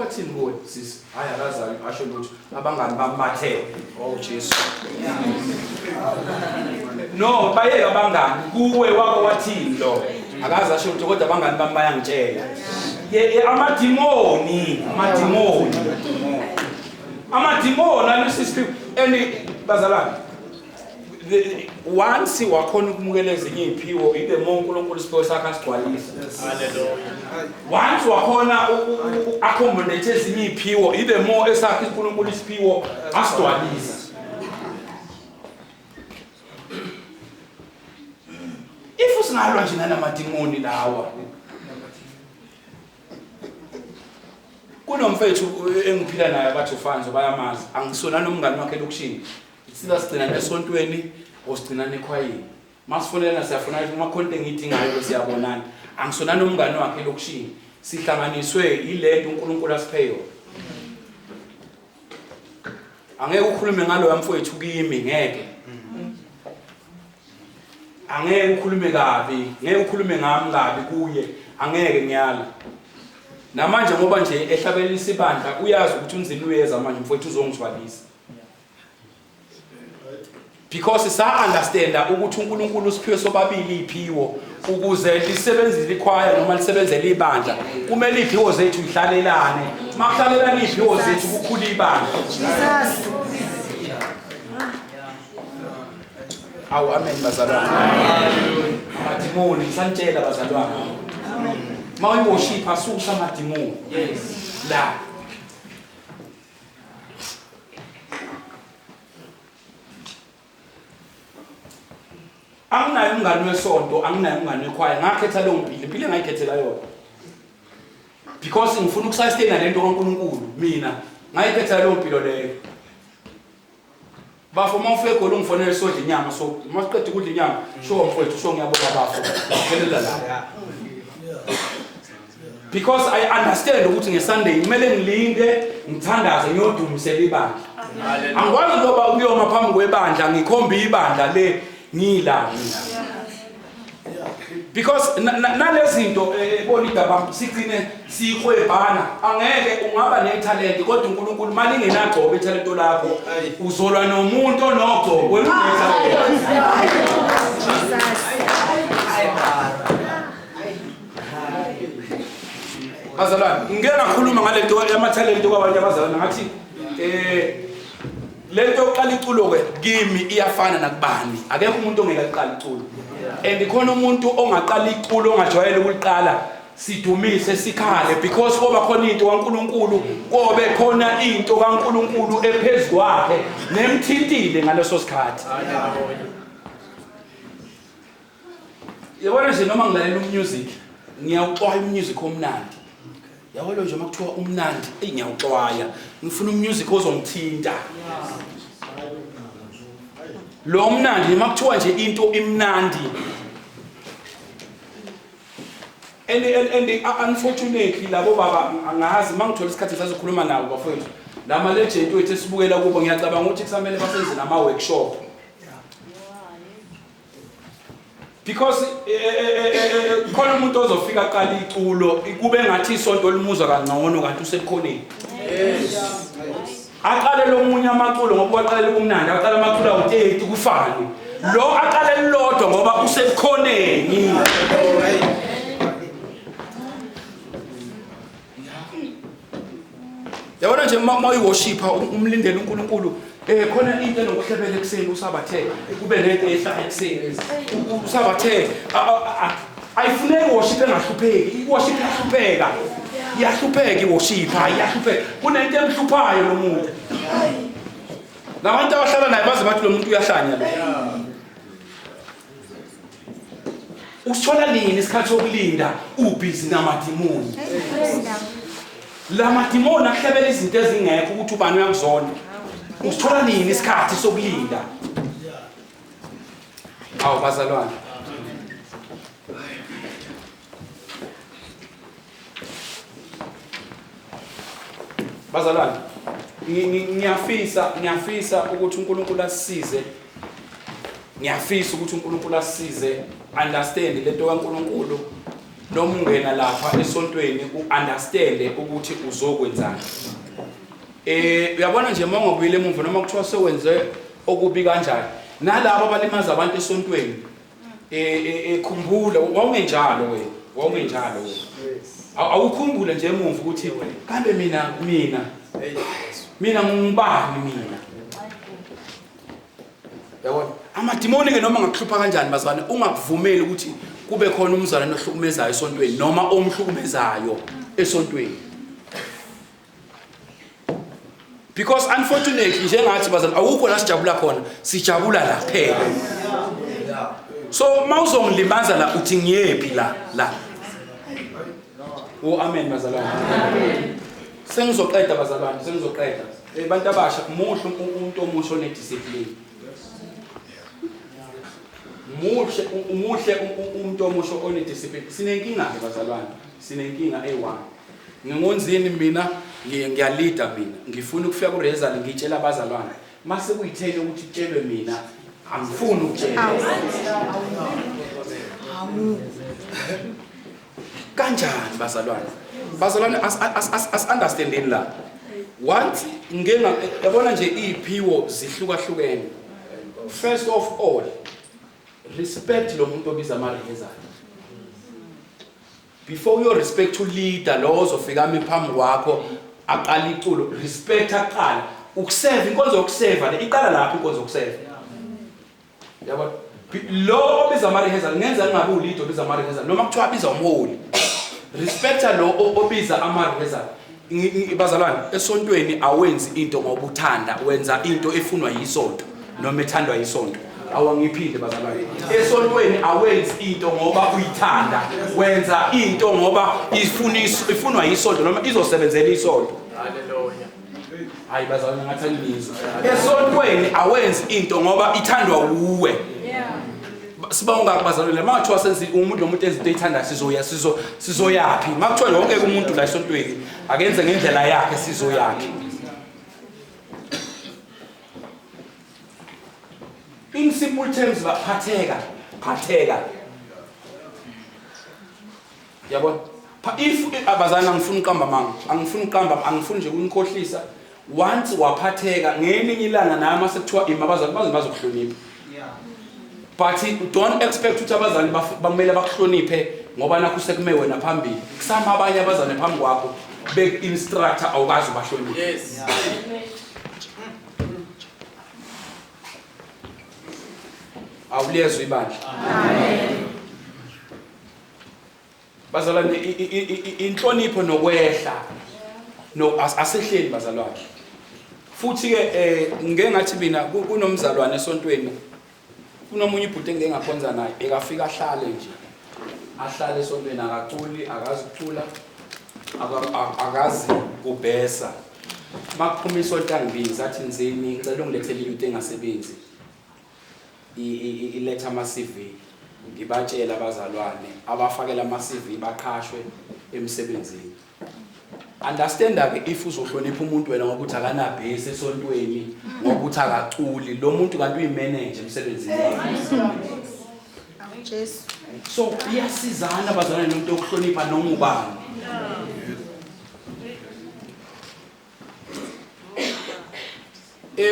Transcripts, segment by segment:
bathini kuwe sisi hayi akazayo asho lutho abangani bambathe Jesu no baye abangani kuwe wako wathini lo akaza asho lutho kodwa abangani bami bayangitshela amadimoni alusisipi and bazalwane once wakhona ukumukela ezinye iziphiwo ibe more uNkulunkulu siphiwo sakhe asigcwalisa once wakhona accommodate ezinye iziphiwo ibe more esakhe uNkulunkulu isiphiwo asigcwalisa if usingalwa nje namadimoni lawa kunomfethu engiphila naye abathi ufanzo bayamazi angisona nomngani wakhe lokushini sila sigcina nesontweni osigcina nekhwayini masifonela siyafuna uma content engidingayo siyabonana angisona nomngani wakhe lokushini sihlanganiswe ilento uNkulunkulu asipheyo angeke ukhulume ngalo yamfowethu kimi ngeke angeke ukhulume kabi ngeke ukhulume ngami kabi kuye angeke ngiyala namanje ngoba nje ehlabelisa ibandla uyazi ukuthi unzini uyeza manje mfowethu uzongithwalisa because sa understand ukuthi uNkulunkulu usiphiwe sobabili iziphiwo ukuze lisebenzile ikhwaya noma lisebenzele ibandla kumele iziphiwo zethu ihlalelane makuhlalelana iziphiwo zethu kukhula ibandla awu amen bazalwane amadimoni ngisantshela bazalwane mayiworship asusa amadimoni la anginayo umngani wesonto anginayo umngani wekhwaya ngakhetha lo mpilo impilo engayikhethela yona because ngifuna ukusustain lento kaNkulunkulu mina ngayikhethela lo mpilo leyo bafo mawufike egoli ungifonela sodla inyama so masiqeda ukudla inyama show mfowethu show ngiyabona bafo ngelela la because I understand ukuthi ngeSunday kumele ngilinde ngithandaze ngiyodumisela ibandla angikwazi ngoba uyoma phambi kwebandla ngikhomba ibandla le ngila because nalezinto bonida bam sigcine sikhwebhana angeke ungaba netalent kodwa uNkulunkulu mali ngenagcobo italento lakho uzolwa nomuntu onogcobo wetalent bazalwane ngeke ngakhuluma ngalento yamathalent kwabanye abazalwane ngathi lento oqala iculo ke kimi iyafana nakubani akekho umuntu ongeke aqala iculo and khona umuntu ongaqala iculo ongajwayele ukuliqala sidumise sikhale because koba khona into kaNkulunkulu kobe khona into kaNkulunkulu ephezulu kwakhe nemthintile ngaleso sikhathi yabona nje noma ngilalela umusic ngiyawuxwaya umusic omnandi yawelo nje makuthiwa umnandi ngiyawuxwaya ngifuna umusic ozongithinta lo mnandi makuthiwa nje into imnandi and unfortunately labo baba angazi mangithola isikhathi sazokhuluma nabo bafowethu lama legend wethu esibukela kubo ngiyacabanga ukuthi kusamele basenze nama workshop because khona umuntu ozofika aqala iculo kube ngathi isonto limuzwa kangcono kanti usekhoneni aqale lo munye amaculo ngoba waqale kumnandi aqala amaculo awu-8 kufane lo aqale lilodwa ngoba usekhoneni yabona nje mayiworshipha umlindele uNkulunkulu khona into enokuhlebela ekseni usabathe kube lento ehlala ekseni usabathe ayifuneki worship engahlupheki worship iyahlupheka iworship iyahlupheka kunento emhluphayo lo muntu labantu abahlala naye baze bathi lo muntu uyahlanya lo usithola nini isikhathi sokulinda ubhizi namadimoni la madimoni akuhlebela izinto ezingekho ukuthi ubani uyakuzona usithola nini isikhathi sokulinda awu bazalwane bazalwane ngiyafisa ukuthi uNkulunkulu asisize ngiyafisa ukuthi uNkulunkulu asisize understand lento kaNkulunkulu noma ungena lapha esontweni uunderstand ukuthi uzokwenzani. Uyabona nje mangobuyile emuva noma kuthiwa sewenze okubi kanjani nalabo abalimaza abantu esontweni khumbula wawungenjalo wena awukhumbule nje emuva ukuthi kambe mina ngingubani mina. Yabona amadimoni ke noma ngakuhlupha kanjani bazwane ungakuvumeli ukuthi kube khona umzalwane ohlukumezayo esontweni noma omhlukumezayo esontweni. Because unfortunately njengathi bazana awukho la sijabula khona sijabula la phela. So mawuzongilimaza la uthi ngiyephi la. Amen bazalwane. Sengizoqeda bazalwane sengizoqeda. Abantu abasha muhle umuntu omusha one discipline. Muhle umuntu omusha one discipline. Sinenkinga ke bazalwane. Sinenkinga e1. Ngingonzini mina ngiyalida mina ngifuna ukufika ku result ngitshela abazalwane mase kuyithele ukuthi tshelwe mina angifuni ukutshela kanjani bazalwane as understanding la once yabona nje iphiwo zihlukahlukene. First of all respect lo muntu obiza amarehezana. Before you respect to leader lo ozofika phambi kwakho aqala iculo respect aqala ukuseva inkonzo yokuseva le iqala lapha inkonzo yokuseva. Yabo lo obiza amarehezana ngenza ngabe uleader obiza amarehezana noma kuthiwa abiza umholi respect lo obiza amarehezana. Bazalwane esontweni awenzi into ngoba uthanda wenza into efunwa yisonto noma ethandwa yisonto. Awangiphinde bazalwane esontweni awenzi into ngoba uyithanda wenza into ngoba ifunwa yisonto noma izosebenzela isonto. Haleluya. Hayi bazalwane ngathi angizwe esontweni awenzi into ngoba ithandwa uwe. Sibonga bazalwane makuthiwa senzi umuntu ezinto eyithanda sizoyapi makuthiwa yonke umuntu la esontweni akenze ngendlela yakhe sizoyapi. In simple terms phatheka. Yabona if abazana ngifuna uqamba manga angifuni nje ukunikhohlisa once waphatheka ngelinye ilanga nami masekuthiwa imabazana bazokuhlonipha. But don't expect ukuthi abazali bamele bakuhloniphe ngoba nakho sekume wena phambili kusama abanye abazane phambi kwakho instructor awukazi bahloniphe. Yes. Awulezwe ibandla. Amen. Bazalwane inhlonipho nokwehla no asehleli bazalwane. Futhi ke ngeke ngathi mina kunomzalwane esontweni kunomunye ibhuti engeke ngakhonza naye ekafika ahlale nje. Ahlale esontweni akaculi akazi ukuthula akazi kubhesa. Makuphuma isonto angibiza athi nzini ngicela ungilethele into engasebenzi. Iletha ama-CV ngibatshela abazalwane abafakela ama-CV baqhashwe emsebenzini. Understand ke if uzohlonipha umuntu wena ngokuthi akanabhesi esontweni ngokuthi akaculi lo muntu kanti uyimanager emsebenzini wakhe. Yes. So iyasizana abazalwane nomuntu okuhlonipha noma ubani.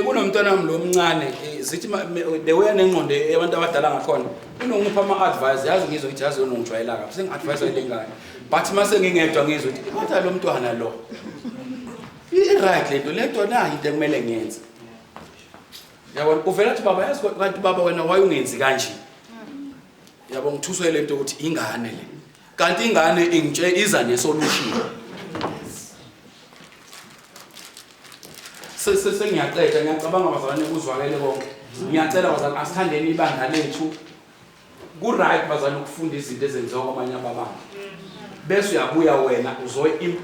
Kunomntwana wami lo omncane zithi the way nengqondo abantu abadala ngakhona unongipha ama-advice yazi ngizwe ukuthi yazi unongijwayela kahle sengi-advise lengane but mase ngingedwa ngizwe ukuthi kodwa lo mntwana lo i-right lento nayo into ekumele ngiyenze. Yabona uvela athi baba yazi kanti baba wena why ungenzi kanje. Yabo ngithuswe lento ukuthi ingane le kanti ingane iza nesolution. Sengiyaqeda ngiyacabanga bazalwane kuzwakele konke. Ngiyacela bazalwane asithandeni ibandla lethu. Ku right bazalwane ukufunda izinto ezenziwa kwamanye abantu. Bese uyabuya wena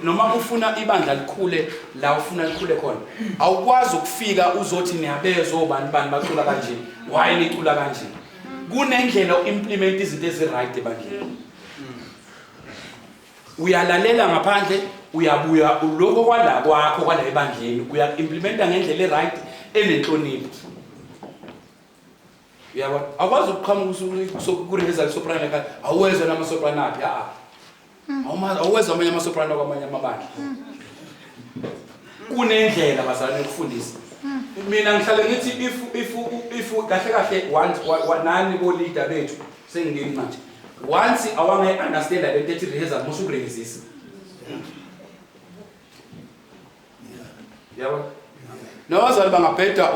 noma ufuna ibandla likhule la ufuna likhule khona. Awukwazi ukufika uzothi niyabezwa obani bacula kanje. Why nicula kanje? Kunendlela uimplement izinto ezi-right ebandleni. Uyalalela ngaphandle uyabuya uloko kwala kwakho kwala ebandleni uya-implementa ngendlela e-right enenhlonipho. Uyabona akwazi ukuqhamuka ku-result soprano awezwe nama soprano aphi awuwezwa amanye amasoprano kwamanye amabandla kunendlela bazalwane ukufundisa mina ngihlale ngithi if kahle nani bo leader bethu sengingeni manje once awange understand le nto ethi rehearsal musu kurehezisa yabo nawazali bangabheda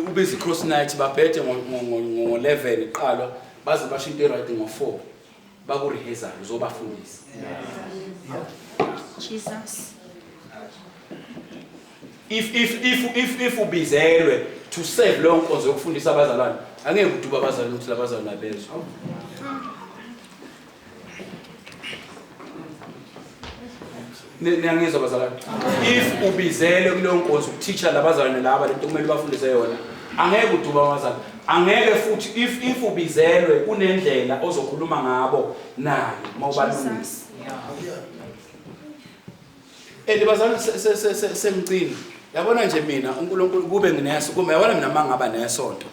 ubisi cross night babhede ngo11 iqalwa baze bashinto right ngo4 baku rehearsal uzobafundisa Jesus. If ubizelwe to save lo nkonzo yokufundisa abazalwane angeke uduba abazalwane ukuthi labazalwane abezwe niyangizwa abazalwane if ubizelwe kulo nkonzo ukuteacher labazalwane laba lento kumele bafundise yona angeke uduba abazalwane angeke futhi if ubizelwe kunendlela ozokhuluma ngabo naye mawubalungisa bazalwane semgcini yabona nje mina uNkulunkulu kube ngineso kuma yabona mina mangaba nesonto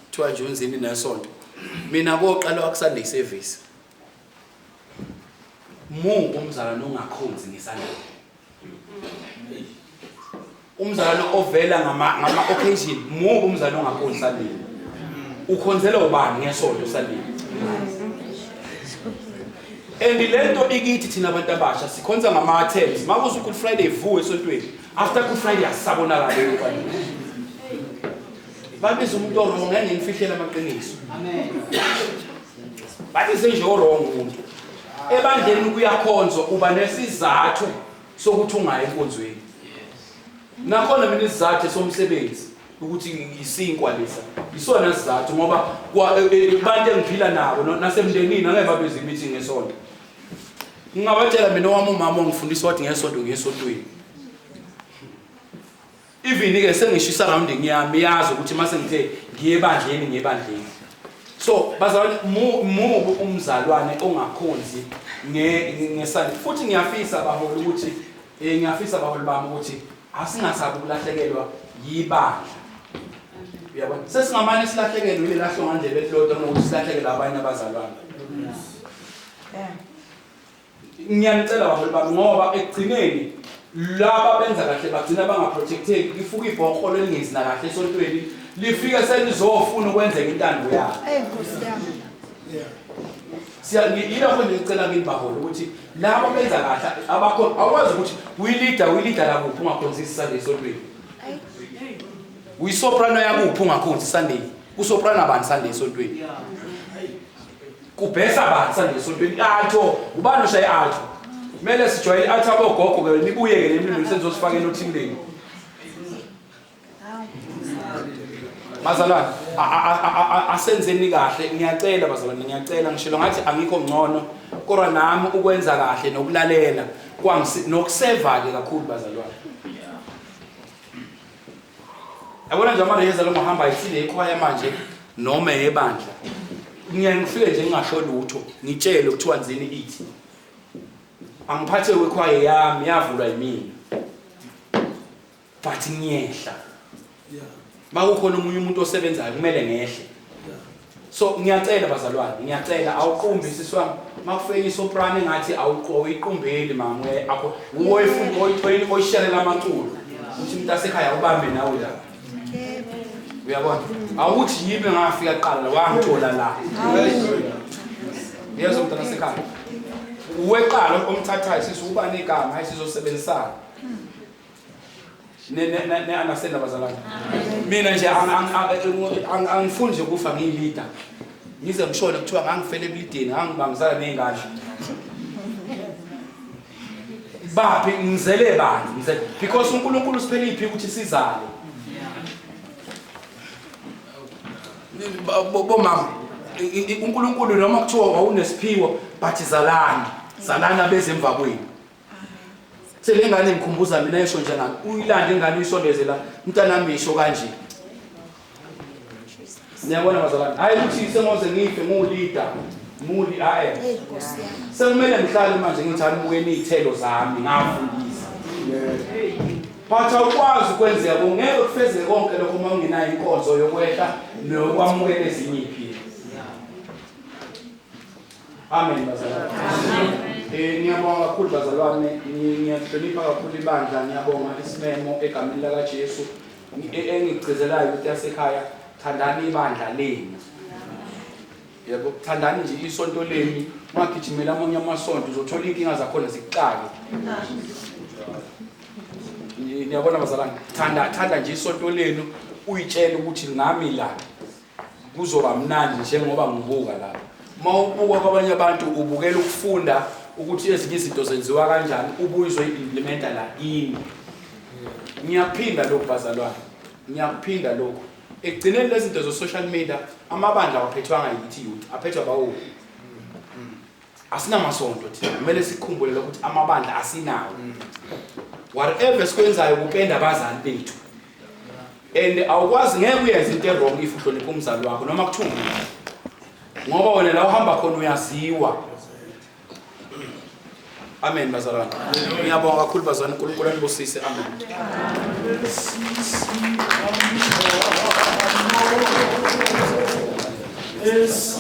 kuthiwa nje unzini nesonto mina koqala wakusunday service umzalwane ongakhonzi ngesandla umzalwane ovela ngama occasion umzalwane ongakhonzi Sunday ukhonzela ubani ngesonto Sunday lento ikithi thina abantu abasha sikhonza ngama terms makuze Good Friday vuwe esontweni after Good Friday asabonakala lokho babiza umuntu wrong ngeke ngifihlela amaqiniso amen bathi senje wrong umuntu ebandleni kuyakhonzwa uba nesizathu sokuthi ungayi enkonzweni nakhona mina isizathu somsebenzi ukuthi isinkwa lesa isona sizathu ngoba abantu engiphila nabo nasemndenini angeke babeze meeting ngesonto ngingabatshela mina wami umama ongifundisa wathi ngesontweni even ke sengishisa around ngiyami yazi ukuthi mase ngithe ngiye ebandleni so bazalwane umzalwane ongakhonzi ngesandla futhi ngiyafisa abaholi ukuthi ngiyafisa abaholi bami ukuthi asingasabi ukulahlekelwa yibandla uyabona sesingamane silahlekelwe ile lahlo ngandlebe ehlodwa ngokuthi silahlekelwe abanye abazalwane ngiyanicela abaholi bami ngoba ekugcineni laba benza kahle bagcina bangaprotecteki lifuka ibhokholo elingezina kahle esontweni lifike selizofuna ukwenzeka intando yabo Nkosi yami. yilokho ngicela kini baholi ukuthi laba benza kahle abakhona awazi ukuthi uyileader la kuphi ungakhonzisi Sunday esontweni uyisoprano yakuphi ungakhonzi Sunday usoprano abani Sunday esontweni kubhesa abani Sunday esontweni atho ubani oshaya atho mele sijoyine athi abogogo ke nibuye ke nemlilo senzosifaka enothingeni bazalwane asenzeni kahle ngiyacela bazalwane ngiyacela ngishilo ngathi angikho ngcono kodwa nami ukwenza kahle nokulalela nokuseva ke kakhulu bazalwane yabona nje amarehezalo ngohamba ithile ekhaya manje noma ebandla ngiyangifike nje ngingasho lutho ngitshele ukuthiwa nzini ithi angiphathe wekhaya yami yavulwa yimina but ngiyehla makukhona umunye umuntu osebenzayo kumele ngehle so ngiyacela bazalwane ngiyacela awuqumbi siswami makufike isoprano ngathi awuyiqumbeli mama akho uwoyifuni oyisherela amaculo uthi umuntu asekhaya ubambe nawe la uyabona awuthi yibe ngafika qala wangithola la yezo umuntu asekhaya uweqala omthathayo sisu uba negama ayisizosebenzisana ne understand abazalwane mina nje angifuni nje kufa ngiyilida ngize ngishona kuthiwa ngangifele eblidini ngangibambisana nezingane baphi ngizele bani because uNkulunkulu siphele iphi ukuthi sizale bomama uNkulunkulu noma kuthiwa awunesiphiwo but zalana beze emva kwenu selengane ngikhumbuza mina yesho njengami uyilanda ingane uyisondezela mntanami isho kanje niyabona bazalwane hayi ukuthi sengoze ngife ngulida muli sekumele ngihlale manje ngithi anibukeni izithelo zami ngafundisa but awukwazi ukwenzeka ngeke kufeze konke lokho uma ungenayo inkonzo yokwehla nokwamukela ezinye iphilo amen bazalwane. Ngiyabonga kakhulu bazalwane, ngiyahlonipha kakhulu ibandla, ngiyabonga isimemo egameni laka Jesu. Engigcizelayo ukuthi yasekhaya thandani ibandla lenu. Yebo, thandani nje isonto lenu, ungagijimela amanye amasonto uzothola inkinga zakhona zikuqale. Ngiyabona bazalwane, thanda nje isonto lenu, uyitshela ukuthi ngami la kuzoba mnandi njengoba ngibuka la. Mawubuka kwabanye abantu ubukela ukufunda ukuthi ezinye izinto zenziwa kanjani, ubuye uzoyimplementa la yini. Ngiyaphinda lokho bazalwane, ngiyaphinda lokho. Ekugcineni lezi zinto zo social media amabandla awaphethwanga yithi youth, aphethwa bawo. Asinamasonto thina, kumele sikhumbule ukuthi amabandla asinawo. Whatever sikwenzayo kupenda abazali bethu. And awukwazi ngeke uyenze into wrong if uhlonipha umzali wakho noma kuthunga. Ngoba wena la uhamba khona uyaziwa. Amen bazalwane. Ngiyabonga kakhulu bazalwane, uNkulunkulu anibusise. Amen. It's